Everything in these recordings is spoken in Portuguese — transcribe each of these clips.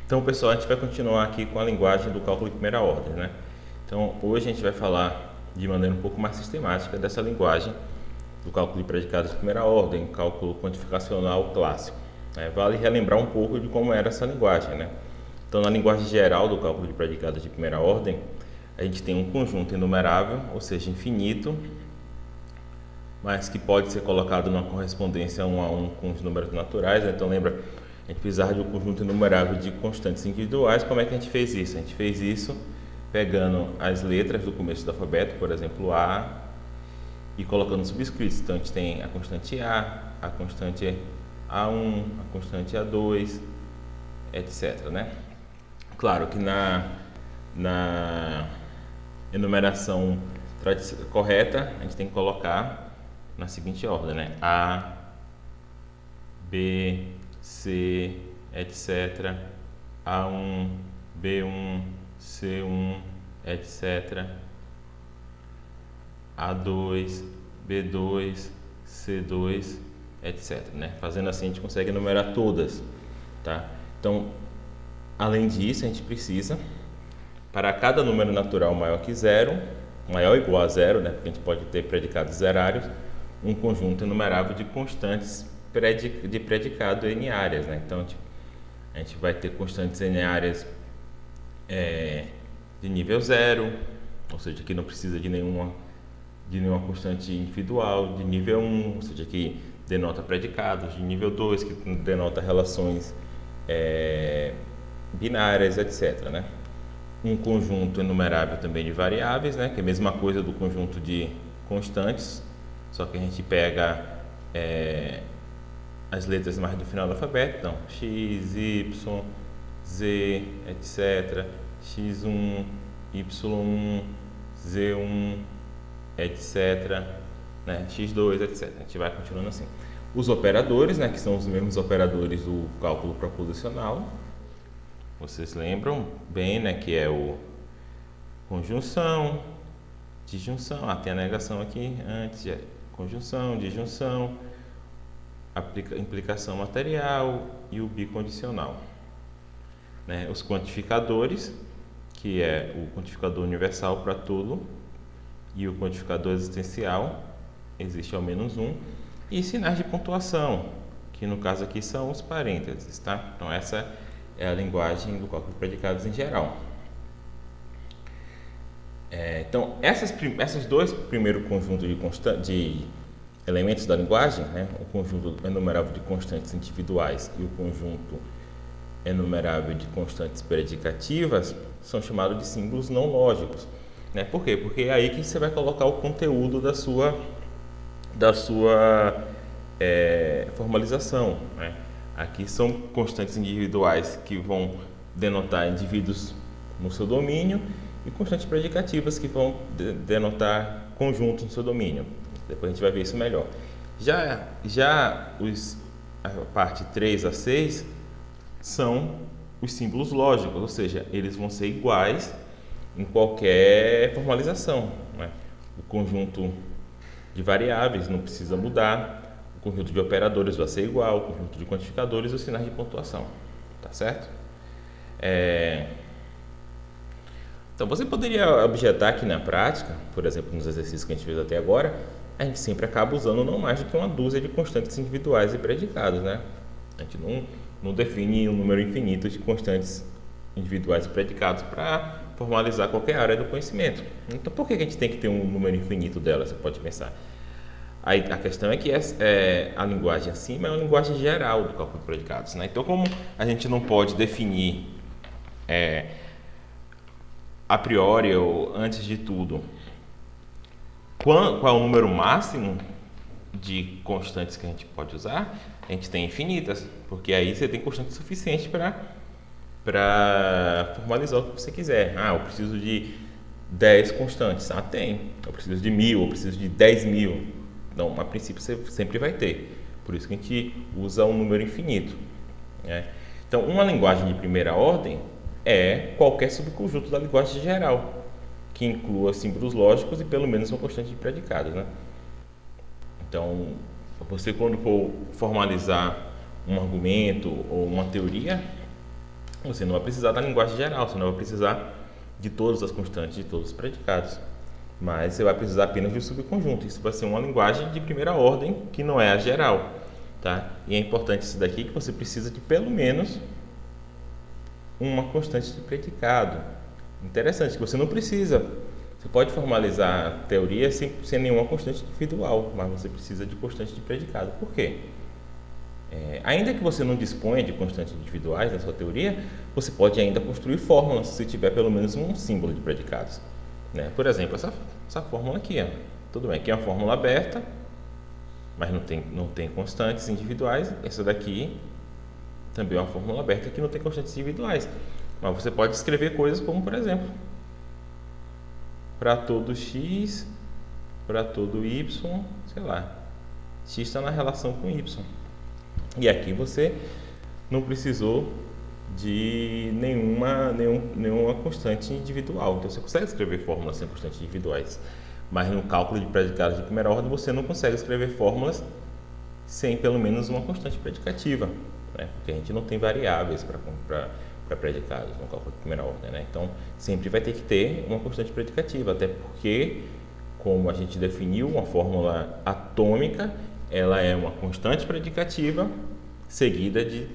Então, pessoal, a gente vai continuar aqui com a linguagem do cálculo de primeira ordem, né? Então, hoje a gente vai falar de maneira um pouco mais sistemática dessa linguagem do cálculo de predicados de primeira ordem, cálculo quantificacional clássico, né? Vale relembrar um pouco de como era essa linguagem, né? Então, na linguagem geral do cálculo de predicados de primeira ordem, a gente tem um conjunto enumerável, ou seja, infinito, mas que pode ser colocado numa correspondência 1 a 1 com os números naturais, né? Então, lembra, a gente precisava de um conjunto enumerável de constantes individuais. Como é que a gente fez isso? A gente fez isso pegando as letras do começo do alfabeto, por exemplo, A, e colocando subscritos. Então, a gente tem a constante a constante A1, a constante A2, etc, né? Claro que na enumeração correta, a gente tem que colocar na seguinte ordem, né? A, B, C, etc. A1, B1, C1, etc. A2, B2, C2, etc, né? Fazendo assim, a gente consegue enumerar todas, tá? Então, além disso, a gente precisa, para cada número natural maior que zero, maior ou igual a zero, né? Porque a gente pode ter predicados zerários, um conjunto enumerável de constantes de predicado n áreas, né? Então, a gente vai ter constantes n áreas de nível zero, ou seja, que não precisa de nenhuma constante individual, de nível 1, ou seja, que denota predicados, de nível 2, que denota relações binárias, etc, né? Um conjunto enumerável também de variáveis, né? Que é a mesma coisa do conjunto de constantes, só que a gente pega as letras mais do final do alfabeto, então x, y, z, etc, x1, y1, z1, etc, né? x2, etc. A gente vai continuando assim. Os operadores, né, que são os mesmos operadores do cálculo proposicional, vocês lembram bem, né, que é o conjunção, disjunção, tem a negação aqui antes, conjunção, disjunção, implicação material e o bicondicional, né? Os quantificadores, que é o quantificador universal para tudo e o quantificador existencial, existe ao menos um, e sinais de pontuação, que no caso aqui são os parênteses, tá? Então essa é a linguagem do cálculo de predicados em geral. Então esses dois primeiros conjuntos de elementos da linguagem, né? O conjunto enumerável de constantes individuais e o conjunto enumerável de constantes predicativas, são chamados de símbolos não lógicos, né? Por quê? Porque é aí que você vai colocar o conteúdo da sua formalização, né? Aqui são constantes individuais que vão denotar indivíduos no seu domínio e constantes predicativas que vão denotar conjuntos no seu domínio. Depois a gente vai ver isso melhor. A parte 3 a 6 são os símbolos lógicos, ou seja, eles vão ser iguais em qualquer formalização, né? O conjunto de variáveis não precisa mudar, o conjunto de operadores vai ser igual, o conjunto de quantificadores e os sinais de pontuação, tá certo? Então você poderia objetar que na prática, por exemplo, nos exercícios que a gente fez até agora, a gente sempre acaba usando não mais do que uma dúzia de constantes individuais e predicados, né? A gente não define um número infinito de constantes individuais e predicados para formalizar qualquer área do conhecimento. Então, por que a gente tem que ter um número infinito delas? Você pode pensar. Aí, a questão é que a linguagem acima é uma linguagem geral do cálculo de predicados, né? Então, como a gente não pode definir a priori ou antes de tudo qual é o número máximo de constantes que a gente pode usar, a gente tem infinitas, porque aí você tem constante suficiente para formalizar o que você quiser. Eu preciso de 10 constantes. Tem. Eu preciso de 1000, eu preciso de 10.000. Então, a princípio, você sempre vai ter. Por isso que a gente usa um número infinito, né? Então, uma linguagem de primeira ordem é qualquer subconjunto da linguagem geral, que inclua símbolos lógicos e pelo menos uma constante de predicados, né? Então, você quando for formalizar um argumento ou uma teoria, você não vai precisar da linguagem geral, você não vai precisar de todas as constantes, de todos os predicados. Mas você vai precisar apenas de um subconjunto. Isso vai ser uma linguagem de primeira ordem, que não é a geral. Tá? E é importante isso daqui, que você precisa de pelo menos uma constante de predicado. Interessante, que você não precisa. Você pode formalizar a teoria sem nenhuma constante individual, mas você precisa de constante de predicado. Por quê? Ainda que você não disponha de constantes individuais na sua teoria, você pode ainda construir fórmulas se tiver pelo menos um símbolo de predicados. Né? Por exemplo, essa fórmula aqui. Ó. Tudo bem, aqui é uma fórmula aberta, mas não tem constantes individuais. Essa daqui também é uma fórmula aberta que não tem constantes individuais. Mas você pode escrever coisas como, por exemplo, para todo x, para todo y, sei lá, x está na relação com y. E aqui você não precisou de nenhuma constante individual. Então você consegue escrever fórmulas sem constantes individuais. Mas no cálculo de predicados de primeira ordem você não consegue escrever fórmulas sem pelo menos uma constante predicativa, né? Porque a gente não tem variáveis para predicados no cálculo de primeira ordem, né? Então sempre vai ter que ter uma constante predicativa, até porque, como a gente definiu, uma fórmula atômica, ela é uma constante predicativa seguida de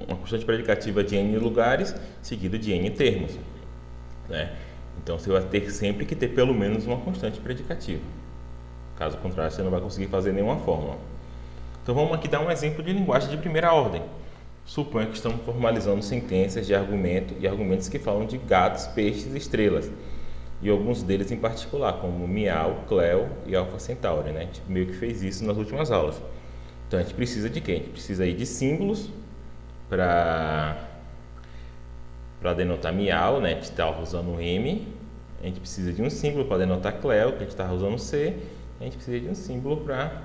uma constante predicativa de n lugares seguida de n termos, né? Então você vai ter sempre que ter pelo menos uma constante predicativa. Caso contrário, você não vai conseguir fazer nenhuma fórmula. Então vamos aqui dar um exemplo de linguagem de primeira ordem. Suponha que estamos formalizando sentenças de argumento e argumentos que falam de gatos, peixes e estrelas. E alguns deles em particular, como Miau, Cleo e Alpha Centauri, né? A gente meio que fez isso nas últimas aulas. Então a gente precisa de quê? A gente precisa aí de símbolos para denotar Miau, né? A gente está usando M. A gente precisa de um símbolo para denotar Cleo, que a gente está usando C. A gente precisa de um símbolo para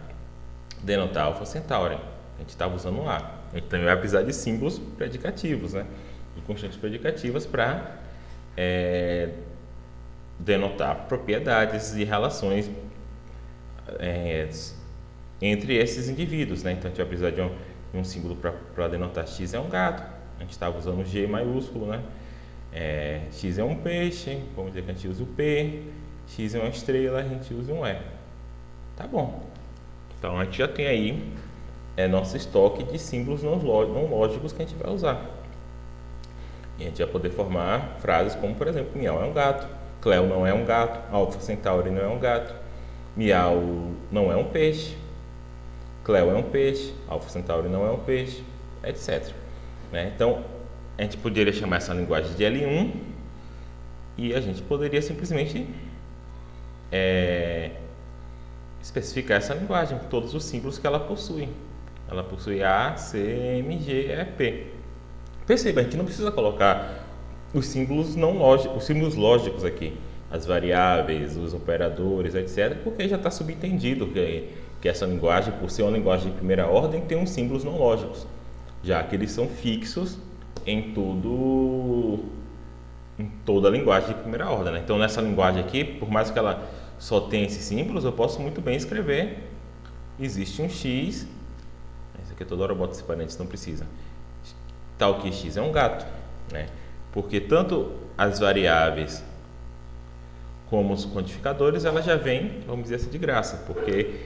denotar Alpha Centauri, a gente estava usando A. A gente também vai precisar de símbolos predicativos, né? De constantes predicativas para denotar propriedades e relações entre esses indivíduos, né? Então a gente vai precisar de um símbolo para denotar X é um gato, a gente estava usando G maiúsculo, né? X é um peixe, vamos dizer que a gente usa o P, X é uma estrela, a gente usa um E. Tá bom. Então a gente já tem aí nosso estoque de símbolos não lógicos que a gente vai usar. E a gente vai poder formar frases como, por exemplo, Miau é um gato, Cleo não é um gato, Alpha Centauri não é um gato, Miau não é um peixe, Cleo é um peixe, Alpha Centauri não é um peixe, etc. Né? Então a gente poderia chamar essa linguagem de L1 e a gente poderia simplesmente especificar essa linguagem com todos os símbolos que ela possui. Ela possui A, C, M, G, E, P. Perceba, a gente não precisa colocar os símbolos não lógicos, os símbolos lógicos aqui, as variáveis, os operadores, etc., porque já está subentendido que essa linguagem, por ser uma linguagem de primeira ordem, tem uns símbolos não lógicos, já que eles são fixos em toda a linguagem de primeira ordem, né? Então, nessa linguagem aqui, por mais que ela só tenha esses símbolos, eu posso muito bem escrever: existe um X, esse aqui toda hora eu boto esse parênteses, não precisa, tal que X é um gato, né? Porque tanto as variáveis como os quantificadores, ela já vem, vamos dizer assim, de graça, porque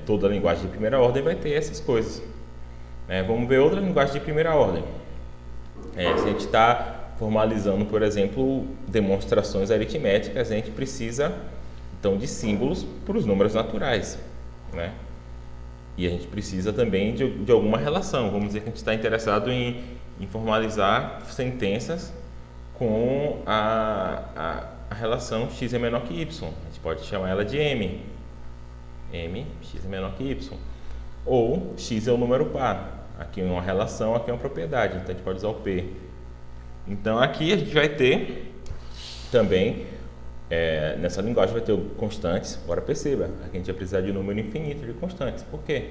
toda a linguagem de primeira ordem vai ter essas coisas. Vamos ver outra linguagem de primeira ordem. Se a gente está formalizando, por exemplo, demonstrações aritméticas, a gente precisa, então, de símbolos para os números naturais, né? E a gente precisa também de alguma relação. Vamos dizer que a gente está interessado em formalizar sentenças com a relação x é menor que y. A gente pode chamar ela de M. M, x é menor que y. Ou x é o número par. Aqui é uma relação, aqui é uma propriedade. Então a gente pode usar o P. Então aqui a gente vai ter também, nessa linguagem vai ter constantes. Agora perceba, aqui a gente vai precisar de um número infinito de constantes. Por quê?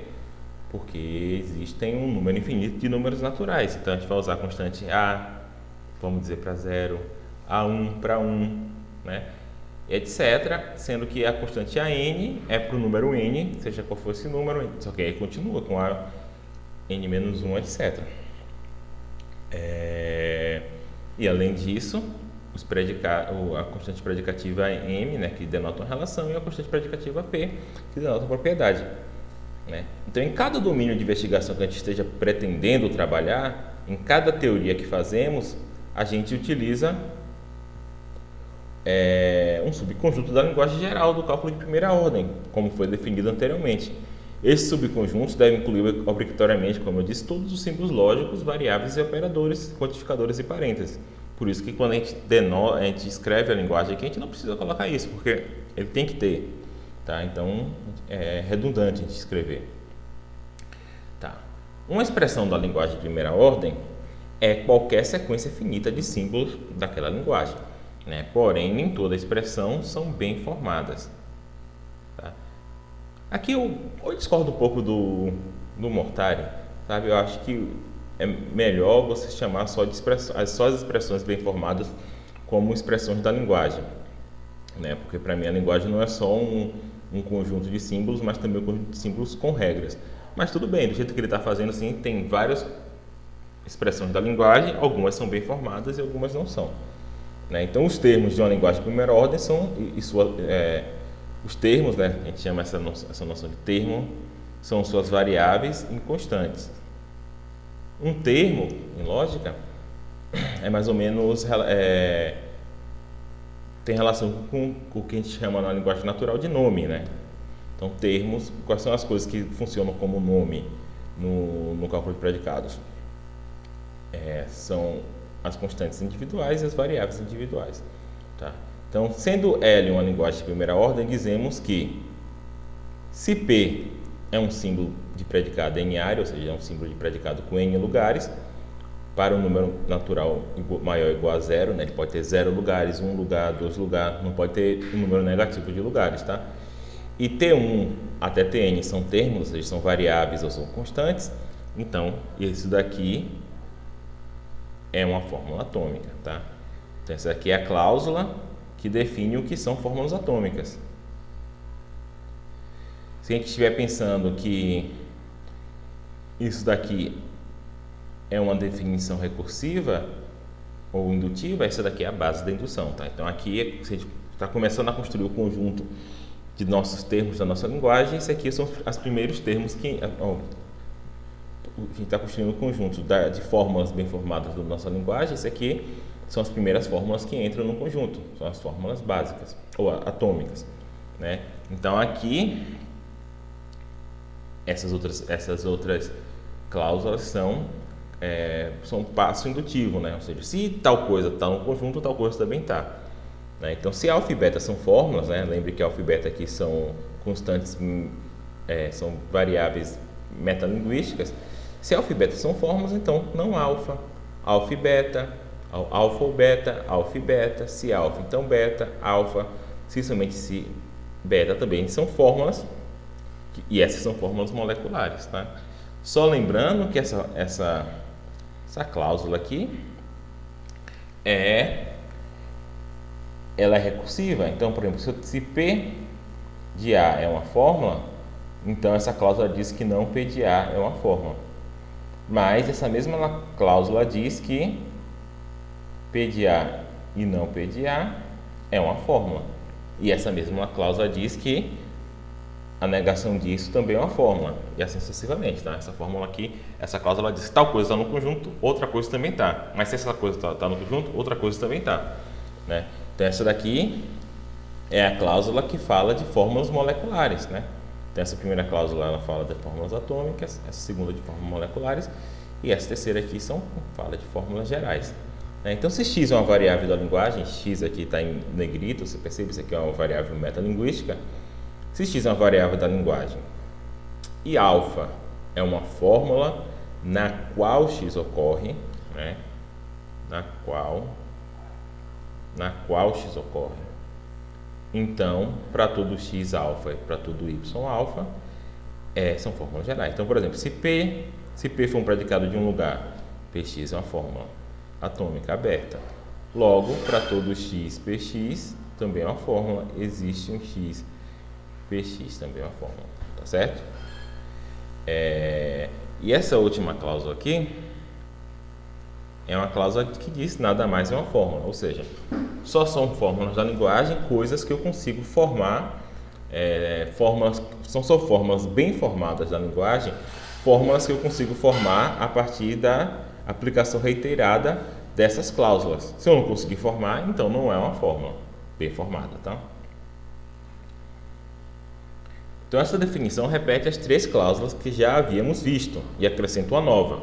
Porque existem um número infinito de números naturais. Então a gente vai usar a constante A, vamos dizer para 0, A1 para 1, né? Etc. Sendo que a constante AN é para o número N, seja qual for esse número, só que aí continua com a N-1, etc. E além disso, a constante predicativa M, né, que denota uma relação, e a constante predicativa P, que denota uma propriedade. Né? Então, em cada domínio de investigação que a gente esteja pretendendo trabalhar, em cada teoria que fazemos, a gente utiliza um subconjunto da linguagem geral do cálculo de primeira ordem, como foi definido anteriormente. Esses subconjuntos devem incluir obrigatoriamente, como eu disse, todos os símbolos lógicos, variáveis e operadores, quantificadores e parênteses. Por isso que quando a gente escreve a linguagem aqui, a gente não precisa colocar isso, porque ele tem que ter. Tá? Então, é redundante a gente escrever. Tá. Uma expressão da linguagem de primeira ordem é qualquer sequência finita de símbolos daquela linguagem. Né? Porém, nem toda expressão são bem formadas. Tá? Aqui eu discordo um pouco do Mortari, sabe? Eu acho que é melhor você chamar só as expressões bem formadas como expressões da linguagem, né? Porque para mim a linguagem não é só um conjunto de símbolos, mas também um conjunto de símbolos com regras. Mas tudo bem, do jeito que ele está fazendo assim, tem várias expressões da linguagem, algumas são bem formadas e algumas não são. Né? Então, os termos de uma linguagem de primeira ordem são, os termos, né? A gente chama essa noção de termo, são suas variáveis inconstantes. Um termo, em lógica, é mais ou menos, tem relação com o que a gente chama na linguagem natural de nome, né? Então, termos, quais são as coisas que funcionam como nome no cálculo de predicados? São as constantes individuais e as variáveis individuais. Tá? Então, sendo L uma linguagem de primeira ordem, dizemos que se P é um símbolo de predicado em área, ou seja, é um símbolo de predicado com N lugares, para um número natural maior ou igual a zero, né? Ele pode ter 0 lugares, 1 lugar, 2 lugares, não pode ter um número negativo de lugares. Tá? E T1 até Tn são termos, ou seja, são variáveis ou são constantes, então isso daqui é uma fórmula atômica, tá? Então essa aqui é a cláusula que define o que são fórmulas atômicas. Se a gente estiver pensando que isso daqui é uma definição recursiva ou indutiva, essa daqui é a base da indução, tá? Então aqui você está começando a construir o conjunto de nossos termos da nossa linguagem. Esses aqui são os primeiros termos que está construindo o conjunto de fórmulas bem formadas da nossa linguagem. Esse aqui são as primeiras fórmulas que entram no conjunto, são as fórmulas básicas ou atômicas, né? Então aqui essas outras cláusulas são passo indutivo, né? Ou seja, se tal coisa está no conjunto, tal coisa também está. Né? Então, se alfa e beta são fórmulas, né? Lembre que alfa e beta aqui são constantes, são variáveis metalinguísticas. Se alfa e beta são fórmulas, então não alfa, alfa e beta, alfa ou beta, alfa e beta, se alfa, então beta, alfa, se somente se beta também são fórmulas, e essas são fórmulas moleculares, tá? Só lembrando que essa cláusula aqui ela é recursiva. Então, por exemplo, se P de A é uma fórmula, então essa cláusula diz que não P de A é uma fórmula. Mas essa mesma cláusula diz que P de A e não P de A é uma fórmula. E essa mesma cláusula diz que a negação disso também é uma fórmula. E assim sucessivamente, tá? Essa fórmula aqui, essa cláusula diz que tal coisa está no conjunto, outra coisa também está. Mas se essa coisa está no conjunto, outra coisa também está. Né? Então essa daqui é a cláusula que fala de fórmulas moleculares, né? Então essa primeira cláusula ela fala de fórmulas atômicas, essa segunda de fórmulas moleculares e essa terceira aqui fala de fórmulas gerais. Né? Então se x é uma variável da linguagem, x aqui está em negrito, você percebe, isso aqui é uma variável metalinguística. Se x é uma variável da linguagem e alfa é uma fórmula na qual x ocorre, né? na qual x ocorre, então para todo x alfa e para todo y alfa são fórmulas gerais. Então, por exemplo, se P for um predicado de um lugar, Px é uma fórmula atômica aberta. Logo, para todo x Px também é uma fórmula, existe um x Px também é uma fórmula, tá certo? E essa última cláusula aqui é uma cláusula que diz nada mais é uma fórmula, ou seja, só são fórmulas da linguagem, coisas que eu consigo formar, são só fórmulas bem formadas da linguagem, fórmulas que eu consigo formar a partir da aplicação reiterada dessas cláusulas. Se eu não conseguir formar, então não é uma fórmula bem formada, tá? Então essa definição repete as 3 cláusulas que já havíamos visto e acrescenta uma nova.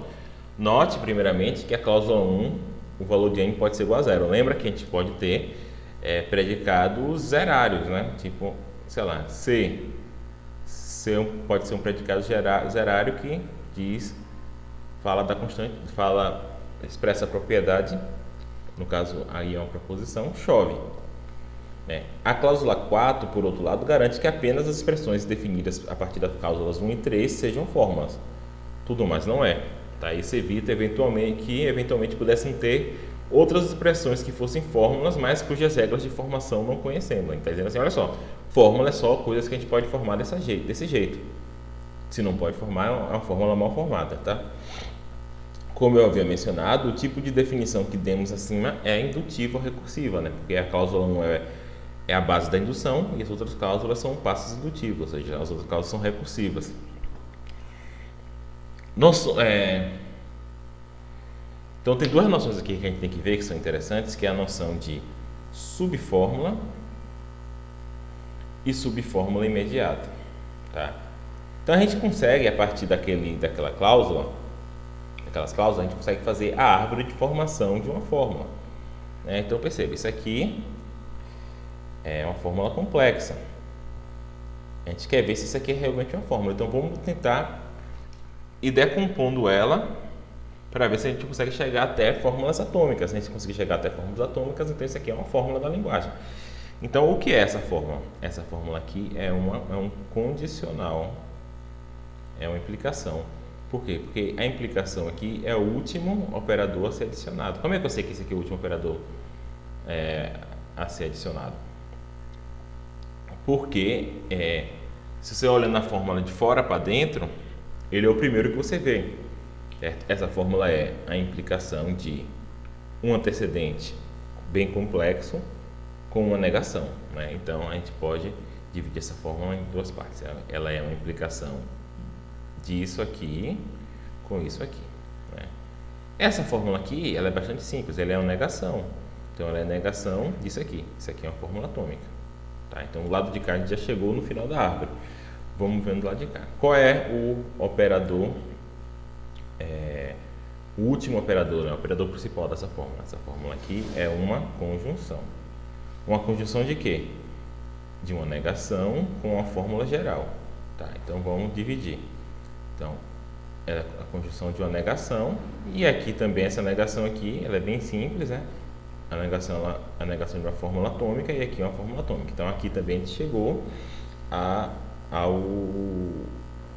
Note primeiramente que a cláusula 1, o valor de n pode ser igual a 0. Lembra que a gente pode ter predicados zerários, né? Tipo, sei lá, C pode ser um predicado zerário que fala da constante, expressa a propriedade, no caso aí é uma proposição, chove. A cláusula 4, por outro lado, garante que apenas as expressões definidas a partir das cláusulas 1 e 3 sejam fórmulas. Tudo mais não é. Tá? Isso evita que eventualmente pudessem ter outras expressões que fossem fórmulas, mas cujas regras de formação não conhecemos. Está dizendo assim, olha só, fórmula é só coisas que a gente pode formar desse jeito. Se não pode formar, é uma fórmula mal formada. Tá? Como eu havia mencionado, o tipo de definição que demos acima é indutiva ou recursiva, né? Porque a cláusula 1 é a base da indução e as outras cláusulas são passos indutivos, ou seja, as outras cláusulas são recursivas. Então tem 2 noções aqui que a gente tem que ver que são interessantes, que é a noção de subfórmula e subfórmula imediata. Tá? Então a gente consegue, a partir daquelas cláusulas, a gente consegue fazer a árvore de formação de uma fórmula. Então perceba, isso aqui é uma fórmula complexa. A gente quer ver se isso aqui é realmente uma fórmula. Então vamos tentar ir decompondo ela para ver se a gente consegue chegar até fórmulas atômicas. Se a gente conseguir chegar até fórmulas atômicas, então isso aqui é uma fórmula da linguagem. Então o que é essa fórmula? Essa fórmula aqui é um condicional, é uma implicação. Por quê? Porque a implicação aqui é o último operador a ser adicionado. Como é que eu sei que esse aqui é o último operador a ser adicionado? Porque se você olha na fórmula de fora para dentro, ele é o primeiro que você vê. Certo? Essa fórmula é a implicação de um antecedente bem complexo com uma negação. Né? Então a gente pode dividir essa fórmula em 2 partes. Ela é uma implicação disso aqui com isso aqui. Né? Essa fórmula aqui ela é bastante simples, ela é uma negação. Então ela é a negação disso aqui. Isso aqui é uma fórmula atômica. Tá? Então o lado de cá a gente já chegou no final da árvore. Vamos vendo do lado de cá. Qual é o operador, o último operador, né? O operador principal dessa fórmula? Essa fórmula aqui é uma conjunção. Uma conjunção de quê? De uma negação com uma fórmula geral. Tá? Então vamos dividir. Então, é a conjunção de uma negação, e aqui também essa negação aqui, ela é bem simples, né? A negação de uma fórmula atômica e aqui uma fórmula atômica. Então aqui também a gente chegou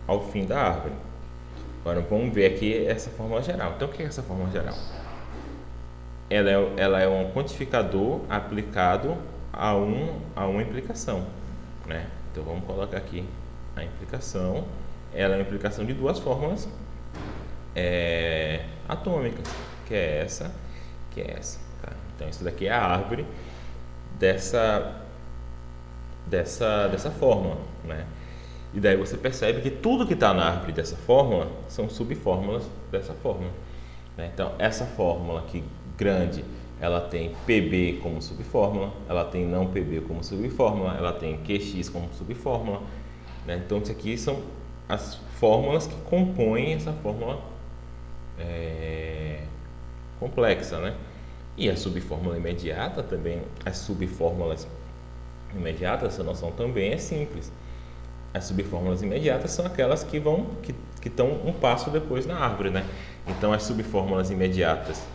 ao fim da árvore. Agora vamos ver aqui essa fórmula geral. Então o que é essa fórmula geral? Ela é um quantificador aplicado a uma implicação, né? Então vamos colocar aqui a implicação. Ela é uma implicação de 2 fórmulas atômicas, que é essa, que é essa. Tá? Então isso daqui é a árvore dessa fórmula, né? E daí você percebe que tudo que está na árvore dessa fórmula são subfórmulas dessa fórmula. Né? Então essa fórmula aqui grande, ela tem PB como subfórmula, ela tem não PB como subfórmula, ela tem QX como subfórmula. Né? Então isso aqui são as fórmulas que compõem essa fórmula complexa, né? E a subfórmula imediata também, as subfórmulas imediatas, essa noção também é simples. As subfórmulas imediatas são aquelas que estão um passo depois na árvore, né? Então as subfórmulas imediatas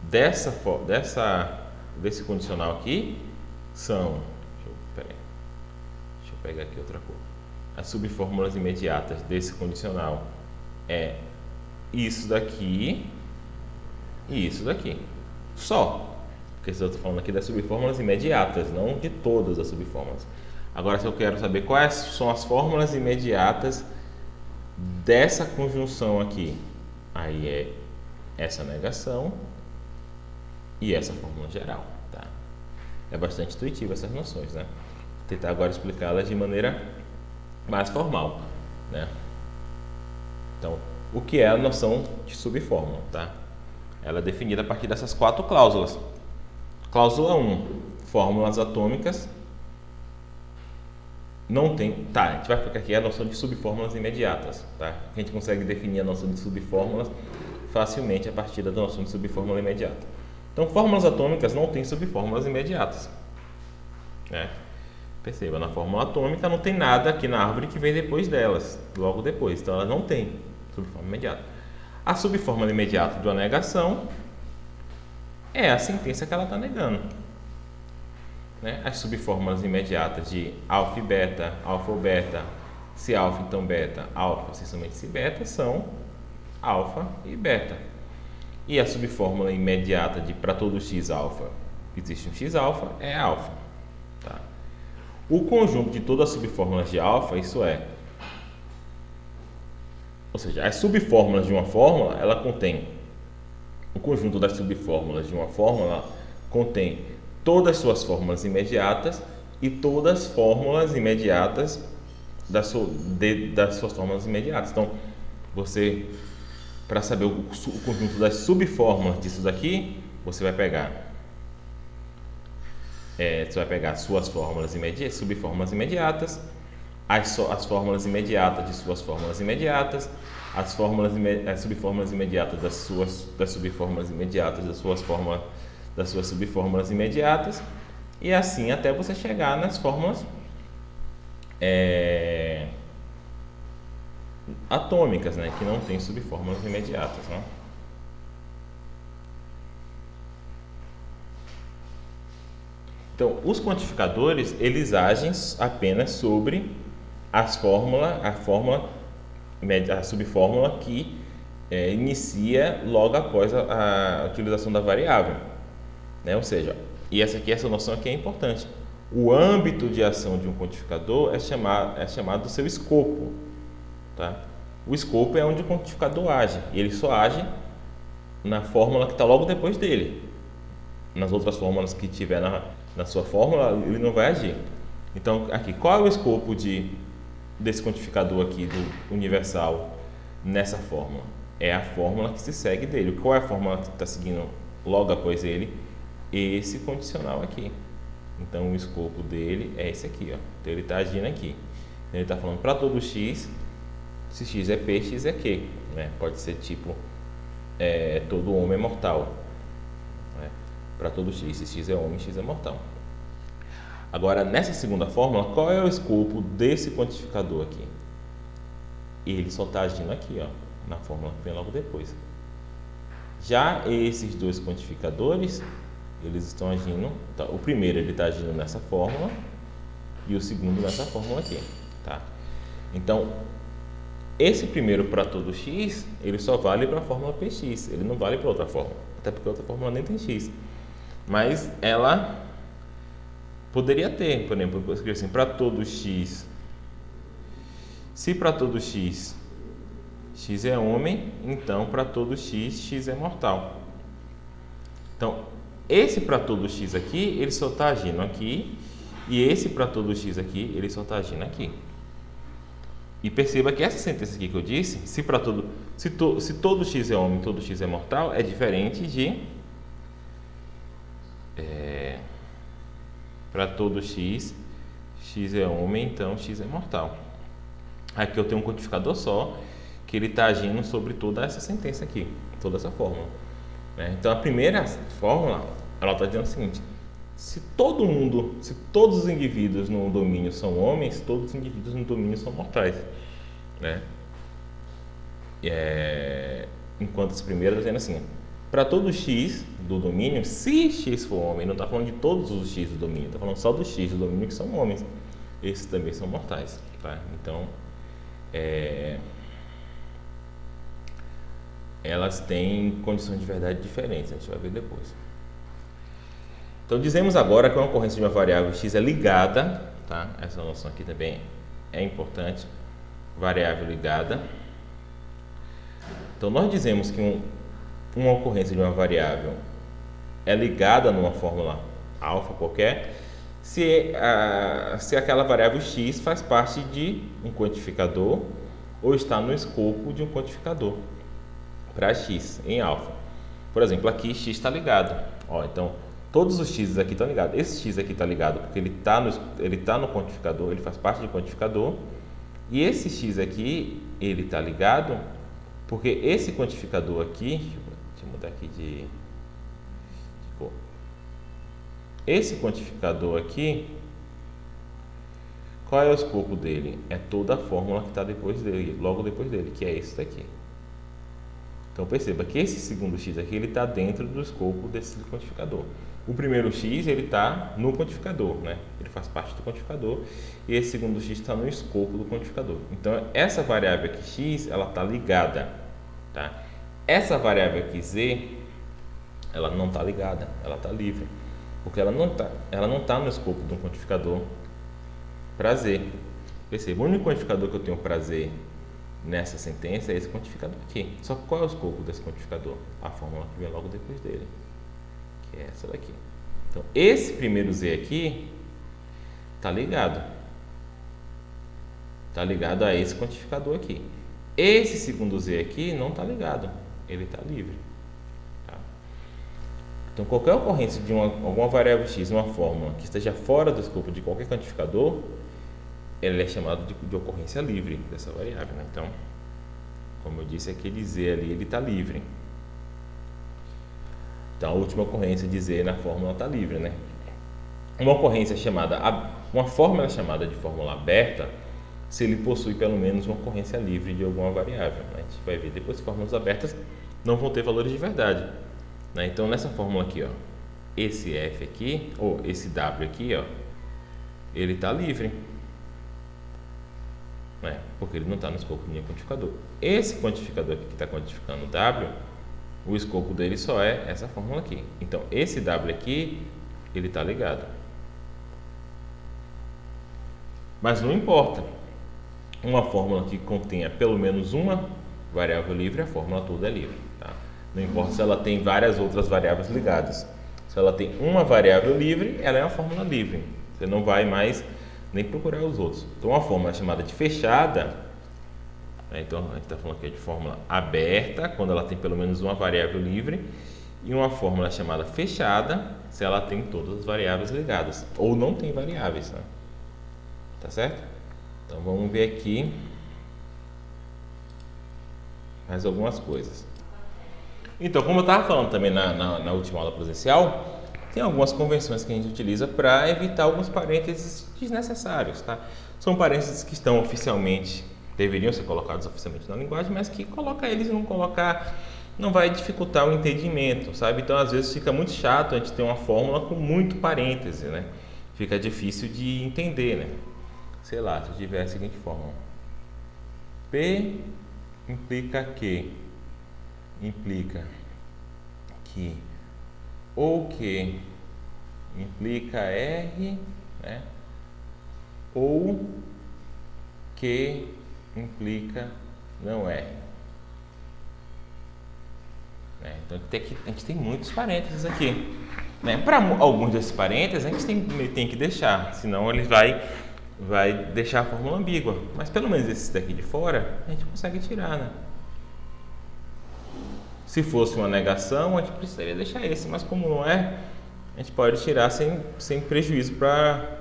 desse condicional aqui são, deixa eu pegar aqui outra cor. As subfórmulas imediatas desse condicional é isso daqui e isso daqui. Só. Porque eu estou falando aqui das subfórmulas imediatas, não de todas as subfórmulas. Agora, se eu quero saber quais são as fórmulas imediatas dessa conjunção aqui, aí é essa negação e essa fórmula geral, tá? É bastante intuitivo essas noções, né? Vou tentar agora explicá-las de maneira mais formal, né? Então, o que é a noção de subfórmula, tá? Ela é definida a partir dessas 4 cláusulas. Cláusula 1, fórmulas atômicas. Não tem... Tá, a gente vai ficar aqui a noção de subfórmulas imediatas, tá? A gente consegue definir a noção de subfórmulas facilmente a partir da noção de subfórmula imediata. Então, fórmulas atômicas não têm subfórmulas imediatas, né? Perceba, na fórmula atômica não tem nada aqui na árvore que vem depois delas, logo depois. Então, ela não tem subfórmula imediata. A subfórmula imediata de uma negação é a sentença que ela está negando, né? As subfórmulas imediatas de alfa e beta, alfa ou beta, se alfa então beta, alfa, se somente se beta, são alfa e beta. E a subfórmula imediata de para todo x alfa existe um x alfa é alfa, tá? O conjunto de todas as subfórmulas de alfa, isso é, ou seja, as subfórmulas de uma fórmula, ela contém, o conjunto das subfórmulas de uma fórmula contém todas as suas fórmulas imediatas e todas as fórmulas imediatas das suas fórmulas imediatas. Então, você, para saber o conjunto das subfórmulas disso daqui, você vai pegar suas fórmulas subfórmulas imediatas, as fórmulas imediatas de suas fórmulas imediatas, as subfórmulas imediatas das subfórmulas imediatas das suas subfórmulas imediatas, e assim até você chegar nas fórmulas atômicas, né, que não tem subfórmulas imediatas, né? Então, os quantificadores, eles agem apenas sobre a subfórmula que inicia logo após a utilização da variável, né? Ou seja, e essa noção aqui é importante. O âmbito de ação de um quantificador é chamado do seu escopo, tá? O escopo é onde o quantificador age, e ele só age na fórmula que está logo depois dele. Nas outras fórmulas que tiver na sua fórmula, ele não vai agir. Então, aqui, qual é o escopo desse quantificador aqui do universal nessa fórmula? É a fórmula que se segue dele. Qual é a fórmula que está seguindo logo após ele? Esse condicional aqui. Então, o escopo dele é esse aqui, ó. Então, ele está agindo aqui. Ele está falando para todo x, se x é p, x é q, né? Pode ser tipo, todo homem é mortal, né? Para todo x, se x é homem, x é mortal. Agora, nessa segunda fórmula, qual é o escopo desse quantificador aqui? Ele só está agindo aqui, ó, na fórmula que vem logo depois. Já esses dois quantificadores, eles estão agindo, tá? O primeiro ele está agindo nessa fórmula e o segundo nessa fórmula aqui, tá? Então, esse primeiro para todo x, ele só vale para a fórmula px, ele não vale para outra fórmula, até porque a outra fórmula nem tem x. Mas ela poderia ter, por exemplo, eu escrevi assim, para todo x, se para todo x, x é homem, então para todo x, x é mortal. Então, esse para todo x aqui, ele só está agindo aqui, e esse para todo x aqui, ele só está agindo aqui. E perceba que essa sentença aqui que eu disse, se todo x é homem, todo x é mortal, é diferente de para todo x, x é homem, então x é mortal. Aqui eu tenho um quantificador só, que ele está agindo sobre toda essa sentença aqui, toda essa fórmula, né? Então a primeira fórmula, ela está dizendo o seguinte: se todos os indivíduos no domínio são homens, todos os indivíduos no domínio são mortais, né? Enquanto essa primeira está dizendo assim, para todo x do domínio, se x for homem, não está falando de todos os x do domínio, está falando só dos x do domínio que são homens, esses também são mortais, tá? Então, elas têm condições de verdade diferentes, a gente vai ver depois. Então, dizemos agora que uma ocorrência de uma variável x é ligada, tá? Essa noção aqui também é importante, variável ligada. Então, nós dizemos que uma ocorrência de uma variável é ligada numa fórmula alfa qualquer, se aquela variável x faz parte de um quantificador ou está no escopo de um quantificador para x em alfa. Por exemplo, aqui x está ligado. Ó, então, todos os x aqui estão ligados. Esse x aqui está ligado porque ele está no quantificador, ele faz parte do quantificador. E esse x aqui, ele está ligado porque esse quantificador aqui, deixa eu mudar aqui de cor. Esse quantificador aqui, qual é o escopo dele? É toda a fórmula que está depois dele, logo depois dele, que é esse daqui. Então perceba que esse segundo x aqui, ele está dentro do escopo desse quantificador. O primeiro x, ele está no quantificador, né? Ele faz parte do quantificador, e esse segundo x está no escopo do quantificador. Então essa variável aqui x, ela está ligada, tá? Essa variável aqui z, ela não está ligada, ela está livre, porque ela não tá no escopo de um quantificador para z. Perceba, o único quantificador que eu tenho para z nessa sentença é esse quantificador aqui. Só que qual é o escopo desse quantificador? A fórmula que vem logo depois dele, que é essa daqui. Então, esse primeiro z aqui está ligado. Está ligado a esse quantificador aqui. Esse segundo z aqui não está ligado. Ele está livre. Tá? Então, qualquer ocorrência de alguma variável x em uma fórmula que esteja fora do escopo de qualquer quantificador, ele é chamado de ocorrência livre dessa variável, né? Então, como eu disse, aquele z ali, ele está livre. Então, a última ocorrência de z na fórmula está livre, né? Uma fórmula chamada de fórmula aberta, se ele possui pelo menos uma ocorrência livre de alguma variável, né? A gente vai ver depois que fórmulas abertas não vão ter valores de verdade, né? Então, nessa fórmula aqui, ó, esse f aqui, ou esse w aqui, ó, ele está livre. Porque ele não está no escopo de nenhum quantificador. Esse quantificador aqui que está quantificando W, o escopo dele só é essa fórmula aqui. Então, esse W aqui, ele está ligado. Mas não importa. Uma fórmula que contenha pelo menos uma variável livre, a fórmula toda é livre. Tá? Não importa se ela tem várias outras variáveis ligadas. Se ela tem uma variável livre, ela é uma fórmula livre. Você não vai mais nem procurar os outros. Então, uma fórmula chamada de fechada, né? Então a gente está falando aqui de fórmula aberta, quando ela tem pelo menos uma variável livre, e uma fórmula chamada fechada, se ela tem todas as variáveis ligadas, ou não tem variáveis, né? Tá certo? Então, vamos ver aqui mais algumas coisas. Então, como eu estava falando também na última aula presencial, tem algumas convenções que a gente utiliza para evitar alguns parênteses desnecessários, tá? São parênteses que estão oficialmente, deveriam ser colocados oficialmente na linguagem, mas que colocar eles e não colocar não vai dificultar o entendimento, sabe? Então, às vezes fica muito chato a gente ter uma fórmula com muito parêntese, né? Fica difícil de entender, né? Sei lá, se eu tiver a seguinte fórmula: P implica que ou que implica R, né? Ou que implica não R. Né? Então a gente tem muitos parênteses aqui. Né? Para alguns desses parênteses a gente tem que deixar, senão ele vai deixar a fórmula ambígua. Mas pelo menos esses daqui de fora a gente consegue tirar, né? Se fosse uma negação, a gente precisaria deixar esse, mas como não é, a gente pode tirar sem prejuízo para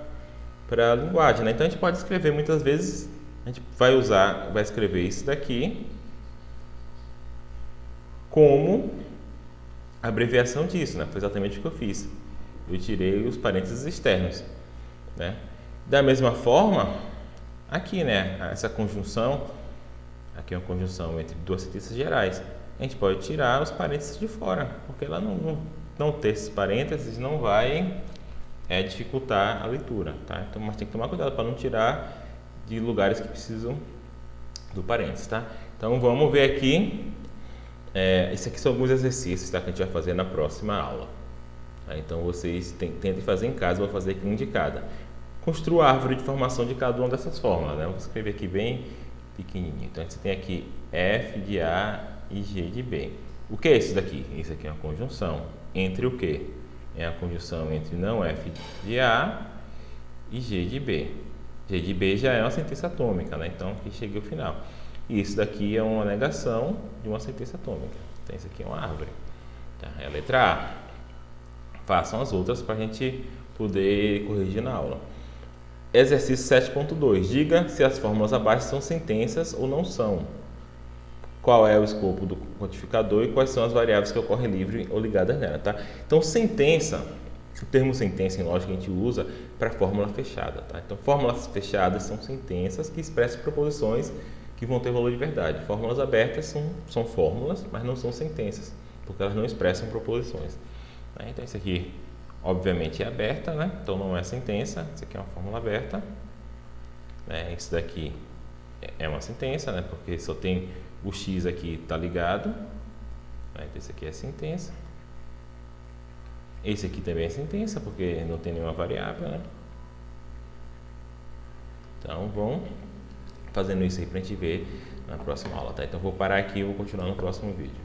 a linguagem, né? Então a gente pode escrever muitas vezes, a gente vai escrever isso daqui como abreviação disso, né? Foi exatamente o que eu fiz. Eu tirei os parênteses externos, né? Da mesma forma, aqui, né? Essa conjunção, aqui é uma conjunção entre duas sentenças gerais. A gente pode tirar os parênteses de fora, porque ela não ter esses parênteses não vai dificultar a leitura, tá? Então, mas tem que tomar cuidado para não tirar de lugares que precisam do parênteses, tá? Então, vamos ver aqui. Esses aqui são alguns exercícios, tá, que a gente vai fazer na próxima aula. Tá? Então, vocês tentem fazer em casa, eu vou fazer aqui um de cada. Construa a árvore de formação de cada uma dessas fórmulas, né? Eu vou escrever aqui bem pequenininho. Então, a gente tem aqui F de A e G de B. O que é isso daqui? Isso aqui é uma conjunção. entre o quê? É a conjunção entre não F de A e G de B. G de B já é uma sentença atômica, né? Então aqui cheguei ao final. E isso daqui é uma negação de uma sentença atômica. Então isso aqui é uma árvore. Tá? É a letra A. Façam as outras para a gente poder corrigir na aula. Exercício 7.2. Diga se as fórmulas abaixo são sentenças ou não são. Qual é o escopo do quantificador e quais são as variáveis que ocorrem livre ou ligadas nela, tá? Então, sentença, o termo sentença em lógica a gente usa para fórmula fechada, tá? Então, fórmulas fechadas são sentenças que expressam proposições que vão ter valor de verdade. Fórmulas abertas são fórmulas, mas não são sentenças, porque elas não expressam proposições. Né? Então, isso aqui, obviamente, é aberta, né? Então, não é sentença, isso aqui é uma fórmula aberta. Né? Isso daqui é uma sentença, né? Porque só tem o x aqui está ligado, né? Então esse aqui é sentença. Esse aqui também é sentença, porque não tem nenhuma variável, né? Então, vão fazendo isso aí para a gente ver na próxima aula, tá? Então, vou parar aqui e vou continuar no próximo vídeo.